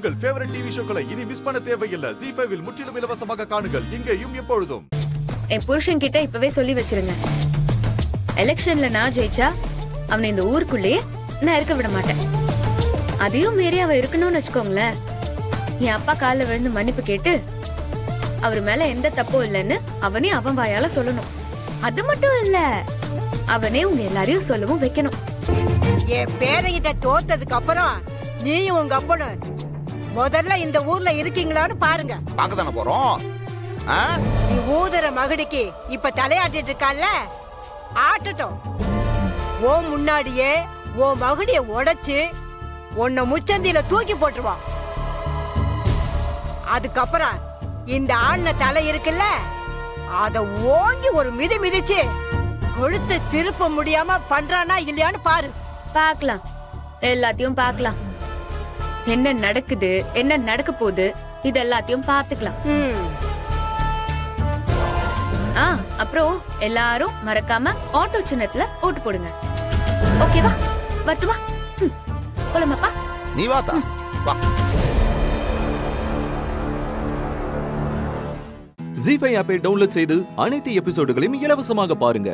உங்கள் favourite TV ஷோக்களை இனி miss பண்ண தேவையில்லை. ZEE5 இல் முற்றிலும் இலவசமாக காணுங்கள். இங்கேயும் எப்பொழுதும். என் புருஷன் கிட்ட இப்பவே சொல்லி வச்சிருங்க. எலெக்ஷன்ல நான் ஜெயிச்சா அவனை இந்த ஊருக்குள்ளேயே நான் இருக்க விட மாட்டேன். அதையும் மீறி அவ இருக்கணும்னு வச்சுக்கோங்களேன், என் அப்பா காலில் விழுந்து மன்னிப்பு கேட்டு அவர் மேல எந்த தப்பும் இல்லைன்னு அவனே அவன் வாயால சொல்லணும். அது மட்டும் இல்ல, அவனே உங்க எல்லாரையும் சொல்லவும் வைக்கணும். என் பேரங்கிட்ட தோத்ததுக்கு அப்புறம் நீயும் உங்க அப்பனும் முதல்ல இந்த ஊர்ல இருக்கீங்களான்னு பாருங்க. பார்க்கத்தானே போறோம். நீ ஊதர மகடிக்கு இப்ப தலையாட்டிட்டு இருக்கால, ஆட்டட்டும். ஓ முன்னாடியே ஓ மகுடிய உடைச்சு உன்னை முச்சந்தியில தூக்கி போட்டுருவான். அதுக்கப்புறம் இந்த ஆண்ண தலை இருக்குல்ல, அத ஓங்கி ஒரு மிதி மிதிச்சு கொழுத்து திருப்ப முடியாம பண்றானா இல்லையான்னு பாரு. பார்க்கலாம், எல்லாத்தையும் பார்க்கலாம். என்ன நடக்குது, என்ன நடக்க போகுது, இது எல்லாத்தையும் பார்த்துக்கலாம். அப்புறம் எல்லாரும் மறக்காம ஆட்டோ சின்னத்துல ஓட்டு போடுங்க. ஓகேவா? வரட்டுமா? போலாமாப்பா? நீ வாத்தா வா. ZEE5 ஆப்பை டவுன்லோட் செய்து அனைத்து எபிசோடுகளையும் இலவசமாக பாருங்க.